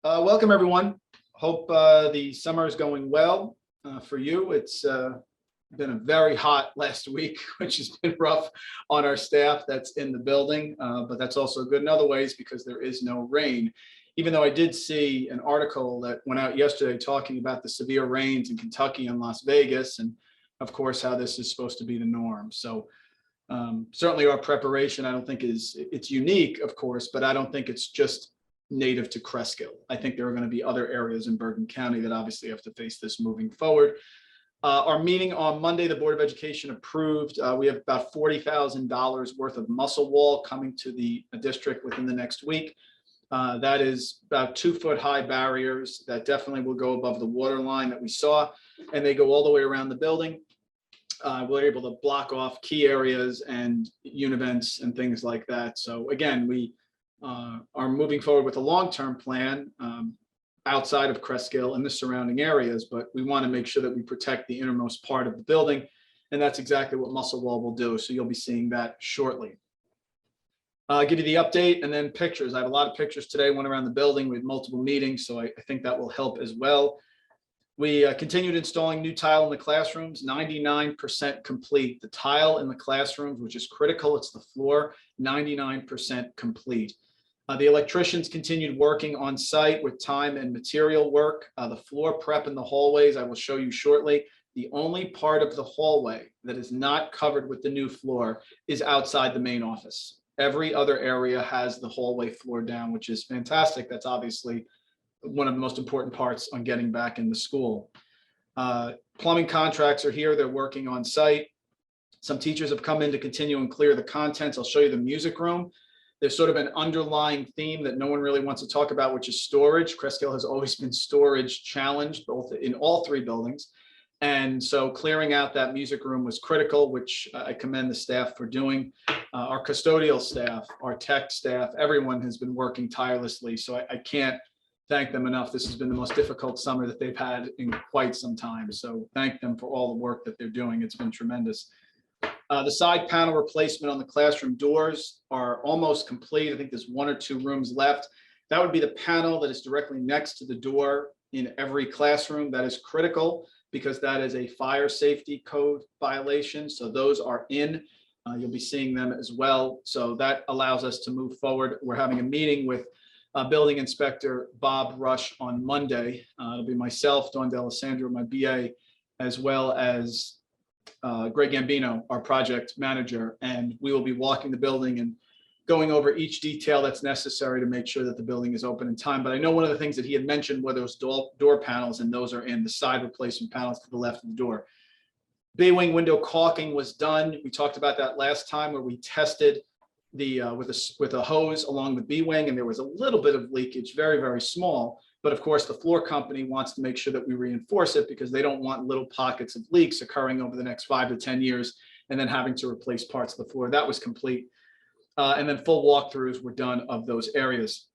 Welcome, everyone. Hope the summer is going well for you. It's been a very hot last week, which has been rough on our staff that's in the building, but that's also good in other ways because there is no rain. Even though I did see an article that went out yesterday talking about the severe rains in Kentucky and Las Vegas, and of course, how this is supposed to be the norm. So certainly our preparation, I don't think it's unique, of course, but I don't think it's just native to Cresskill. I think there are going to be other areas in Bergen County that obviously have to face this moving forward. Our meeting on Monday, the Board of Education approved. We have about $40,000 worth of muscle wall coming to the district within the next week. That is about 2-foot high barriers that definitely will go above the water line that we saw, and they go all the way around the building. We're able to block off key areas and univents and things like that. So again, we are moving forward with a long-term plan outside of Cresskill and the surrounding areas, but we want to make sure that we protect the innermost part of the building, and that's exactly what muscle wall will do. So you'll be seeing that shortly. I'll give you the update and then pictures. I have a lot of pictures today, went around the building. We had multiple meetings, so I think that will help as well. We continued installing new tile in the classrooms, 99% complete. The tile in the classrooms, which is critical, it's the floor, 99% complete. The electricians continued working on site with time and material work. The floor prep in the hallways, I will show you shortly. The only part of the hallway that is not covered with the new floor is outside the main office. Every other area has the hallway floor down, which is fantastic. That's obviously one of the most important parts on getting back in the school. Plumbing contracts are here. They're working on site. Some teachers have come in to continue and clear the contents. I'll show you the music room. There's sort of an underlying theme that no one really wants to talk about, which is storage. Cresskill has always been storage challenged, both in all 3 buildings. And so clearing out that music room was critical, which I commend the staff for doing. Our custodial staff, our tech staff, everyone has been working tirelessly. So I can't thank them enough. This has been the most difficult summer that they've had in quite some time. So thank them for all the work that they're doing. It's been tremendous. The side panel replacement on the classroom doors are almost complete. I think there's 1 or 2 rooms left. That would be the panel that is directly next to the door in every classroom. That is critical because that is a fire safety code violation. So those are in. You'll be seeing them as well. So that allows us to move forward. We're having a meeting with Building Inspector Bob Rush on Monday. It'll be myself, Dawn D'Alessandro, my BA, as well as Greg Gambino, our project manager, and we will be walking the building and going over each detail that's necessary to make sure that the building is open in time. But I know one of the things that he had mentioned were those door panels, and those are in the side replacement panels to the left of the door. Bay wing window caulking was done. We talked about that last time where we tested the with a hose along the B wing, and there was a little bit of leakage, very, very small. But of course, the floor company wants to make sure that we reinforce it because they don't want little pockets of leaks occurring over the next 5 to 10 years and then having to replace parts of the floor. That was complete. And then full walkthroughs were done of those areas.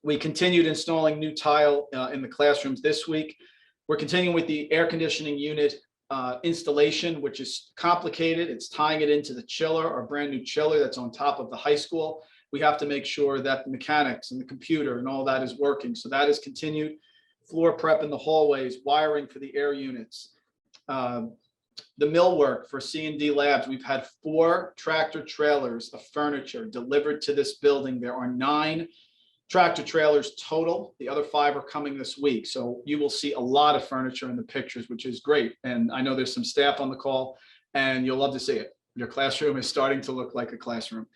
We continued installing new tile in the classrooms this week. We're continuing with the air conditioning unit installation, which is complicated. It's tying it into the chiller, our brand new chiller that's on top of the high school. We have to make sure that the mechanics and the computer and all that is working. So that is continued. Floor prep in the hallways, wiring for the air units. The millwork for C&D Labs, we've had 4 tractor trailers of furniture delivered to this building. There are 9 tractor trailers total. The other 5 are coming this week. So you will see a lot of furniture in the pictures, which is great. And I know there's some staff on the call and you'll love to see it. Your classroom is starting to look like a classroom.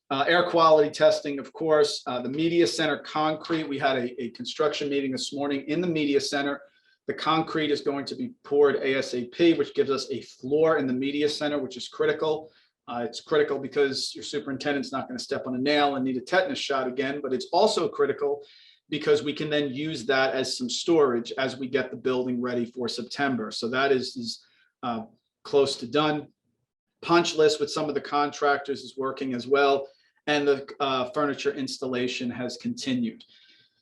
Air quality testing, of course, the media center concrete. We had a construction meeting this morning in the media center. The concrete is going to be poured ASAP, which gives us a floor in the media center, which is critical. It's critical because your superintendent's not going to step on a nail and need a tetanus shot again, but it's also critical because we can then use that as some storage as we get the building ready for September. So that is close to done. Punch list with some of the contractors is working as well. And the furniture installation has continued.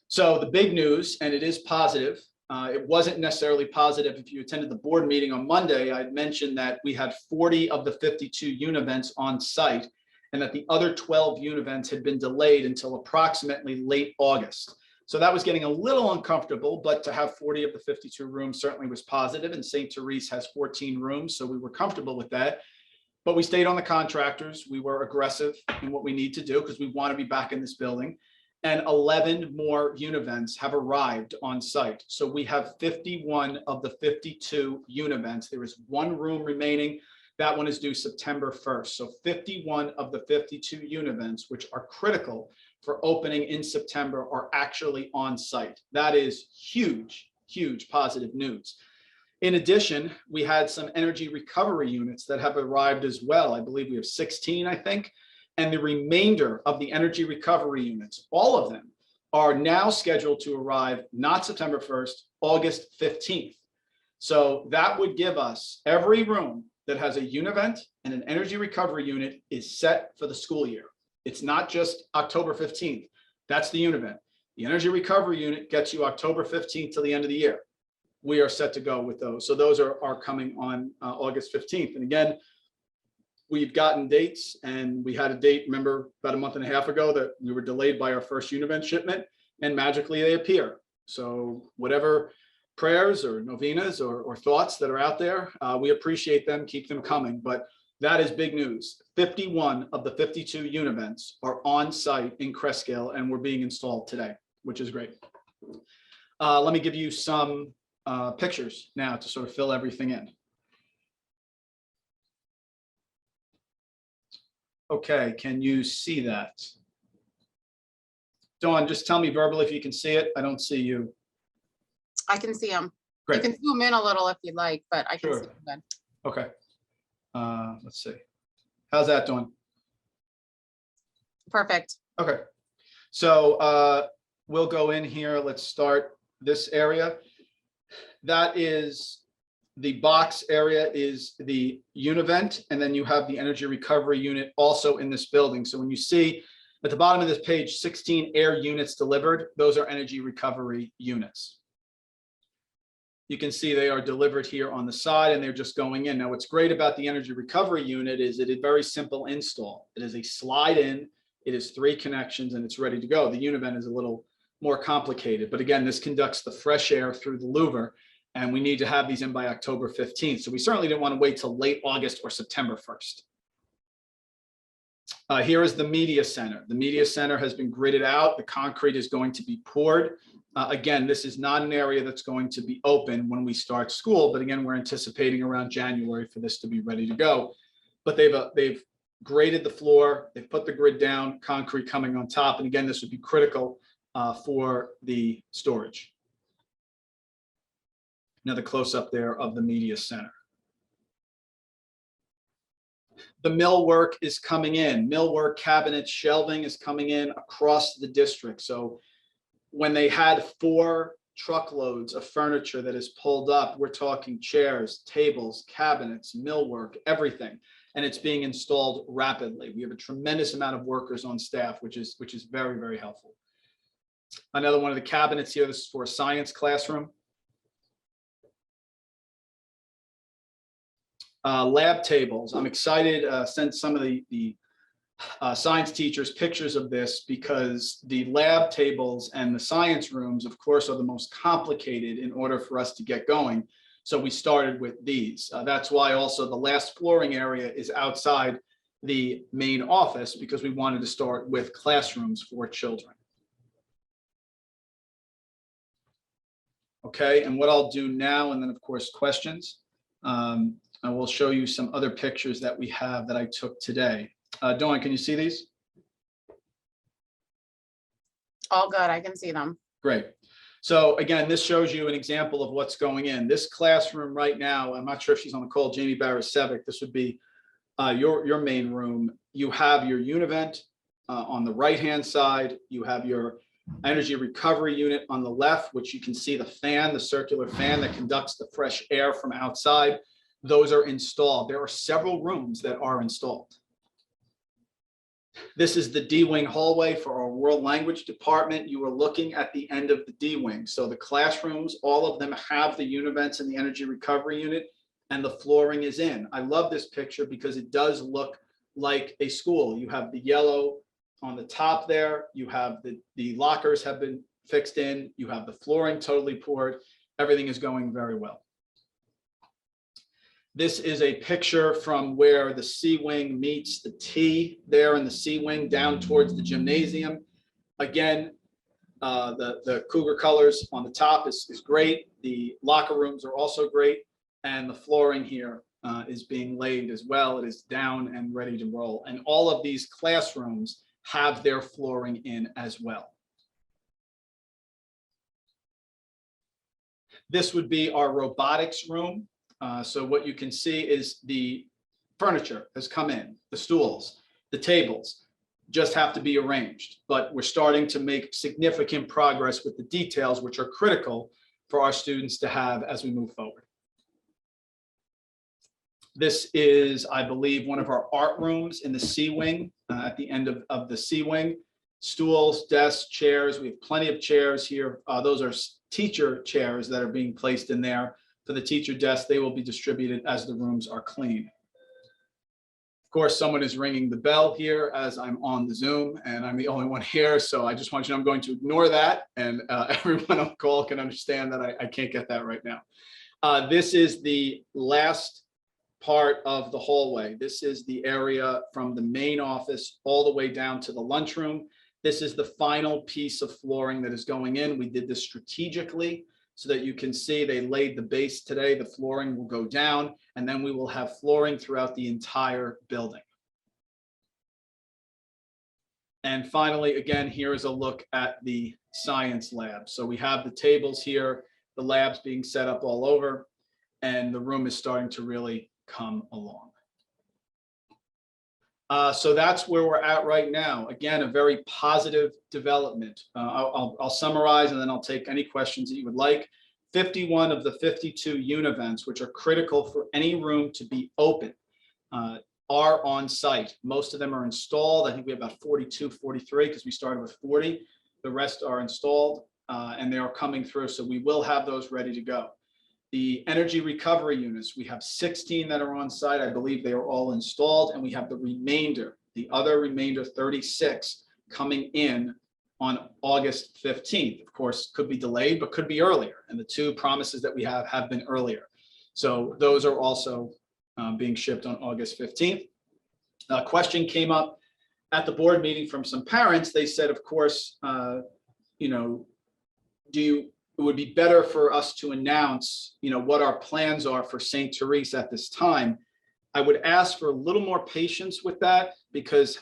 So the big news, and it is positive, it wasn't necessarily positive if you attended the board meeting on Monday. I'd mentioned that we had 40 of the 52 univents on site and that the other 12 univents had been delayed until approximately late August. So that was getting a little uncomfortable, but to have 40 of the 52 rooms certainly was positive, and St. Therese has 14 rooms, so we were comfortable with that. But we stayed on the contractors. We were aggressive in what we need to do because we want to be back in this building. And 11 more univents have arrived on site. So we have 51 of the 52 univents. There is one room remaining. That one is due September 1st. So 51 of the 52 univents, which are critical for opening in September, are actually on site. That is huge, huge positive news. In addition, we had some energy recovery units that have arrived as well. I believe we have 16, I think. And the remainder of the energy recovery units, all of them, are now scheduled to arrive not September 1st, August 15th. So that would give us every room that has a univent and an energy recovery unit is set for the school year. It's not just October 15th. That's the univent. The energy recovery unit gets you October 15th till the end of the year. We are set to go with those. So those are coming on August 15th. And again, we've gotten dates, and we had a date, remember, about a month and a half ago that we were delayed by our first univent shipment, and magically they appear. So whatever prayers or novenas or thoughts that are out there, we appreciate them, keep them coming. But that is big news. 51 of the 52 univents are on site in Cresskill, and we're being installed today, which is great. Let me give you some pictures now to sort of fill everything in. Okay, can you see that? Dawn, just tell me verbally if you can see it. I don't see you. I can see them. Great. You can zoom in a little if you'd like, but I can Sure. see them good. Okay. Let's see. How's that doing? Perfect. Okay. So we'll go in here. Let's start this area. That is the box area is the univent, and then you have the energy recovery unit also in this building. So when you see at the bottom of this page, 16 air units delivered, those are energy recovery units. You can see they are delivered here on the side, and they're just going in. Now, what's great about the energy recovery unit is it is very simple install. It is a slide in, it is 3 connections, and it's ready to go. The univent is a little more complicated, but again, this conducts the fresh air through the louver, and we need to have these in by October 15th. So we certainly didn't want to wait till late August or September 1st. Here is the media center. The media center has been gridded out. The concrete is going to be poured. Again, this is not an area that's going to be open when we start school, but again, we're anticipating around January for this to be ready to go. But they've graded the floor, they've put the grid down, concrete coming on top, and again, this would be critical for the storage. Another close-up there of the media center. The millwork is coming in. Millwork, cabinets, shelving is coming in across the district. So when they had 4 truckloads of furniture that is pulled up, we're talking chairs, tables, cabinets, millwork, everything. And it's being installed rapidly. We have a tremendous amount of workers on staff, which is very, very helpful. Another one of the cabinets here, this is for a science classroom. Lab tables. I'm excited, sent some of the science teachers pictures of this because the lab tables and the science rooms, of course, are the most complicated in order for us to get going. So we started with these. That's why also the last flooring area is outside the main office, because we wanted to start with classrooms for children. Okay, and what I'll do now, and then of course questions, I will show you some other pictures that we have that I took today. Dawn, can you see these? All good. I can see them. Great. So again, this shows you an example of what's going in. This classroom right now, I'm not sure if she's on the call, Jamie Barasevic, this would be your main room. You have your univent on the right-hand side. You have your energy recovery unit on the left, which you can see the fan, the circular fan that conducts the fresh air from outside. Those are installed. There are several rooms that are installed. This is the D-wing hallway for our world language department. You are looking at the end of the D-wing. So the classrooms, all of them have the univents and the energy recovery unit, and the flooring is in. I love this picture because it does look like a school. You have the yellow on the top there. You have the lockers have been fixed in. You have the flooring totally poured. Everything is going very well. This is a picture from where the C wing meets the T there in the C wing down towards the gymnasium. Again, the Cougar colors on the top is great. The locker rooms are also great. And the flooring here is being laid as well. It is down and ready to roll. And all of these classrooms have their flooring in as well. This would be our robotics room. So what you can see is the furniture has come in, the stools, the tables just have to be arranged, but we're starting to make significant progress with the details, which are critical for our students to have as we move forward. This is, I believe, one of our art rooms in the C wing, at the end of the C wing. Stools, desks, chairs. We have plenty of chairs here. Those are teacher chairs that are being placed in there. For the teacher desk, they will be distributed as the rooms are cleaned. Of course, someone is ringing the bell here as I'm on the Zoom, and I'm the only one here. So I just want you to know I'm going to ignore that, and everyone on the call can understand that I can't get that right now. This is the last part of the hallway. This is the area from the main office all the way down to the lunchroom. This is the final piece of flooring that is going in. We did this strategically so that you can see they laid the base today. The flooring will go down, and then we will have flooring throughout the entire building. And finally, again, here is a look at the science lab. So we have the tables here, the labs being set up all over, and the room is starting to really come along. So that's where we're at right now. Again, a very positive development. I'll summarize and then I'll take any questions that you would like. 51 of the 52 univents, which are critical for any room to be open, are on site. Most of them are installed. I think we have about 42, 43 because we started with 40. The rest are installed and they are coming through. So we will have those ready to go. The energy recovery units, we have 16 that are on site. I believe they are all installed, and we have the other remainder 36 coming in on August 15th. Of course, could be delayed, but could be earlier. And the two promises that we have been earlier. So those are also being shipped on August 15th. A question came up at the board meeting from some parents. They said, of course, it would be better for us to announce, what our plans are for St. Therese at this time. I would ask for a little more patience with that, because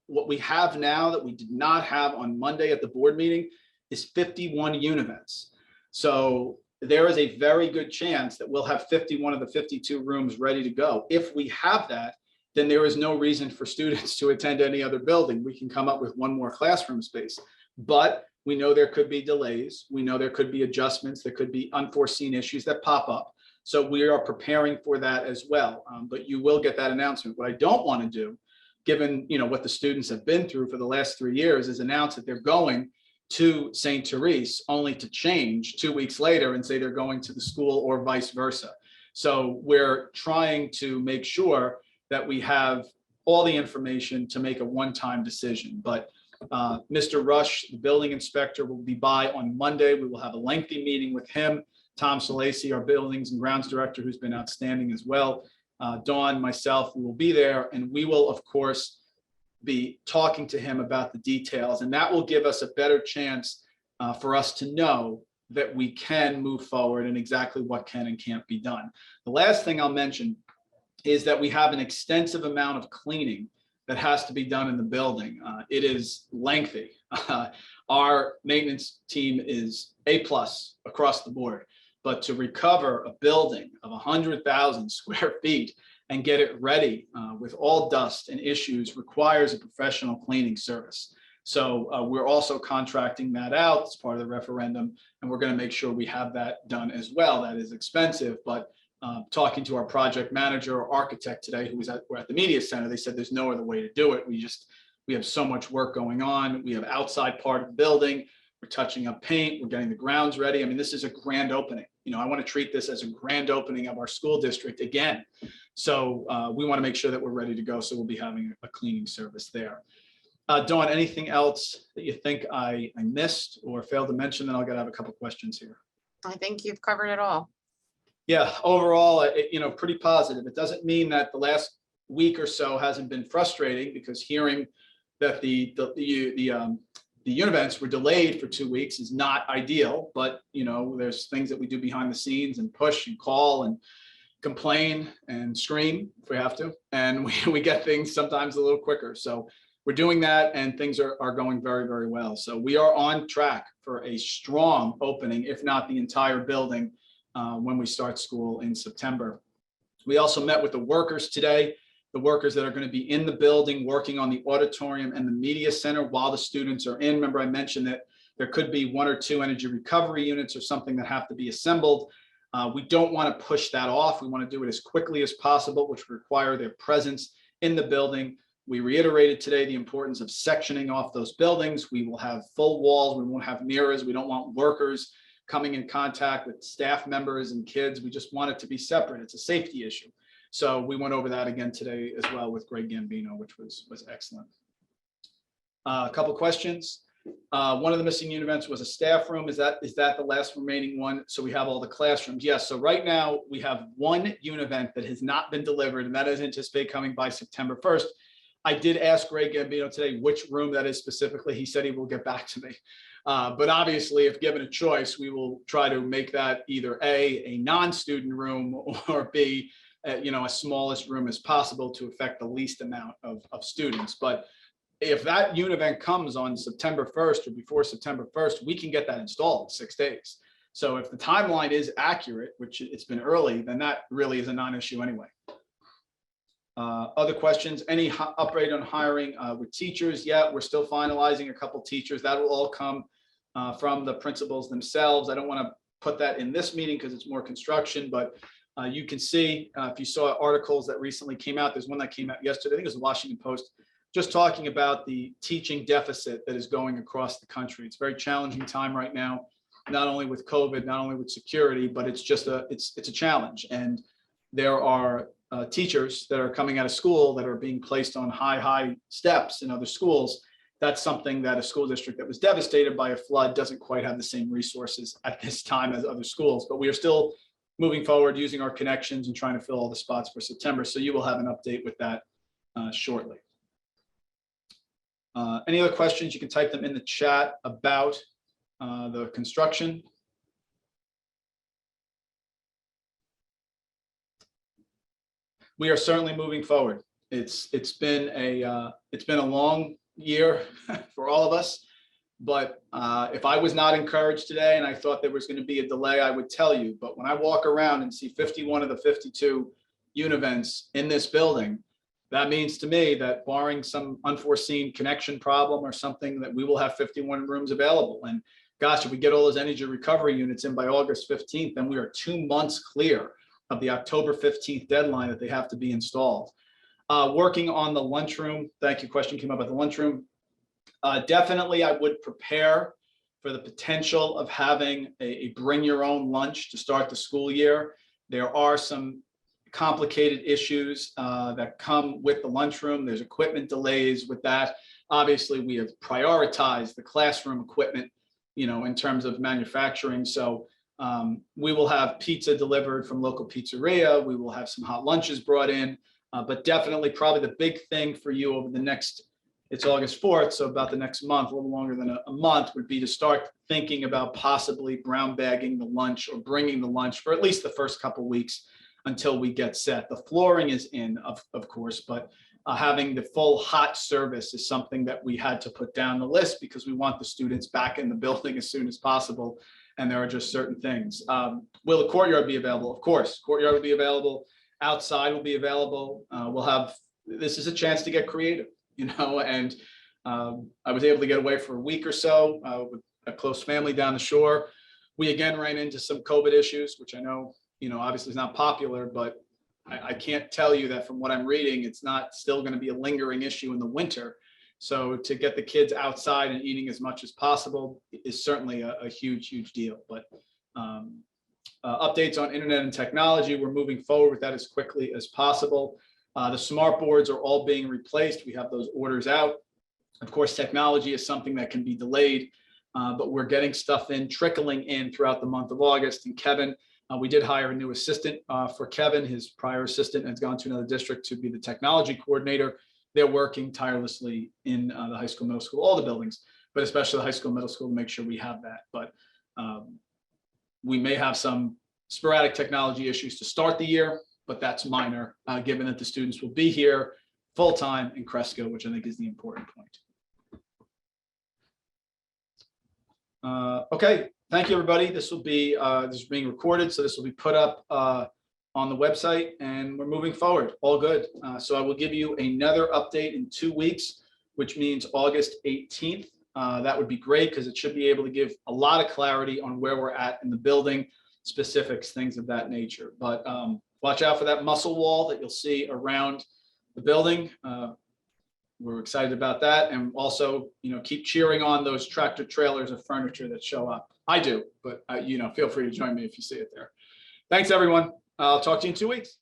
what we have now that we did not have on Monday at the board meeting is 51 univents. So there is a very good chance that we'll have 51 of the 52 rooms ready to go. If we have that, then there is no reason for students to attend any other building. We can come up with one more classroom space, but we know there could be delays. We know there could be adjustments. There could be unforeseen issues that pop up. So we are preparing for that as well. But you will get that announcement. What I don't want to do, given what the students have been through for the last 3 years, is announce that they're going to St. Therese only to change 2 weeks later and say they're going to the school or vice versa. So we're trying to make sure that we have all the information to make a one-time decision. But Mr. Rush, the building inspector, will be by on Monday. We will have a lengthy meeting with him. Tom Solacey, our buildings and grounds director, who's been outstanding as well. Dawn, myself, we will be there, and we will, of course, be talking to him about the details, and that will give us a better chance for us to know that we can move forward and exactly what can and can't be done. The last thing I'll mention is that we have an extensive amount of cleaning that has to be done in the building. It is lengthy. Our maintenance team is A+ across the board, but to recover a building of 100,000 square feet and get it ready with all dust and issues requires a professional cleaning service. So we're also contracting that out as part of the referendum, and we're going to make sure we have that done as well. That is expensive, but talking to our project manager or architect today, who was we're at the media center, they said there's no other way to do it. We have so much work going on. We have outside part of the building. We're touching up paint. We're getting the grounds ready. I mean, this is a grand opening. I want to treat this as a grand opening of our school district again. So we want to make sure that we're ready to go. So we'll be having a cleaning service there. Dawn, anything else that you think I missed or failed to mention? Then I'll have a couple questions here. I think you've covered it all. Yeah, overall, pretty positive. It doesn't mean that the last week or so hasn't been frustrating, because hearing that the events were delayed for 2 weeks is not ideal. But there's things that we do behind the scenes, and push and call and complain and scream if we have to, and we get things sometimes a little quicker. So we're doing that, and things are going very, very well. So we are on track for a strong opening, if not the entire building, when we start school in September. We also met with the workers today, the workers that are going to be in the building working on the auditorium and the media center while the students are in. Remember, I mentioned that there could be 1 or 2 energy recovery units or something that have to be assembled. We don't want to push that off. We want to do it as quickly as possible, which require their presence in the building. We reiterated today the importance of sectioning off those buildings. We will have full walls. We won't have mirrors. We don't want workers coming in contact with staff members and kids. We just want it to be separate. It's a safety issue. So we went over that again today as well with Greg Gambino, which was excellent. A couple questions. One of the missing events was a staff room. Is that the last remaining one? So we have all the classrooms. Yes. So right now we have one event that has not been delivered, and that is anticipated coming by September 1st. I did ask Greg Gambino today which room that is specifically. He said he will get back to me. But obviously, if given a choice, we will try to make that either a non-student room, or B, as smallest room as possible to affect the least amount of students. But if that event comes on September 1st or before September 1st, we can get that installed in 6 days. So if the timeline is accurate, which it's been early, then that really is a non-issue anyway. Other questions? Any upgrade on hiring with teachers? Yeah, we're still finalizing a couple teachers. That will all come from the principals themselves. I don't want to put that in this meeting because it's more construction, but you can see if you saw articles that recently came out, there's one that came out yesterday, I think it was the Washington Post, just talking about the teaching deficit that is going across the country. It's a very challenging time right now, not only with COVID, not only with security, but it's just it's a challenge. And there are teachers that are coming out of school that are being placed on high steps in other schools. That's something that a school district that was devastated by a flood doesn't quite have the same resources at this time as other schools. But we are still moving forward, using our connections and trying to fill all the spots for September. So you will have an update with that shortly. Any other questions? You can type them in the chat about the construction. We are certainly moving forward. It's been a long year for all of us, but if I was not encouraged today and I thought there was going to be a delay, I would tell you. But when I walk around and see 51 of the 52 events in this building, that means to me that barring some unforeseen connection problem or something, that we will have 51 rooms available. And gosh, if we get all those energy recovery units in by August 15th, then we are 2 months clear of the October 15th deadline that they have to be installed. Working on the lunchroom. Thank you. Question came up about the lunchroom. Definitely, I would prepare for the potential of having a bring your own lunch to start the school year. There are some complicated issues that come with the lunchroom. There's equipment delays with that. Obviously, we have prioritized the classroom equipment, in terms of manufacturing. So we will have pizza delivered from local pizzeria. We will have some hot lunches brought in, but definitely probably the big thing for you over the next, it's August 4th, so about the next month, a little longer than a month, would be to start thinking about possibly brown bagging the lunch or bringing the lunch for at least the first couple of weeks until we get set. The flooring is in, of course, but having the full hot service is something that we had to put down the list because we want the students back in the building as soon as possible. And there are just certain things. Will the courtyard be available? Of course, courtyard will be available. Outside will be available. This is a chance to get creative, and I was able to get away for a week or so with a close family down the shore. We again ran into some COVID issues, which I know, obviously is not popular, but I can't tell you that from what I'm reading, it's not still going to be a lingering issue in the winter. So to get the kids outside and eating as much as possible is certainly a huge deal. But updates on internet and technology, we're moving forward with that as quickly as possible. The smart boards are all being replaced. We have those orders out. Of course, technology is something that can be delayed, but we're getting stuff trickling in throughout the month of August. And Kevin, we did hire a new assistant for Kevin. His prior assistant has gone to another district to be the technology coordinator. They're working tirelessly in the high school, middle school, all the buildings, but especially the high school, middle school, to make sure we have that. But we may have some sporadic technology issues to start the year, but that's minor, given that the students will be here full-time in Cresskill, which I think is the important point. Okay, thank you, everybody. This will be this is being recorded, so this will be put up on the website, and we're moving forward. All good. So I will give you another update in 2 weeks, which means August 18th. That would be great because it should be able to give a lot of clarity on where we're at in the building, specifics, things of that nature. But watch out for that muscle wall that you'll see around the building. We're excited about that, and also, keep cheering on those tractor trailers of furniture that show up. I do, but feel free to join me if you see it there. Thanks, everyone. I'll talk to you in 2 weeks.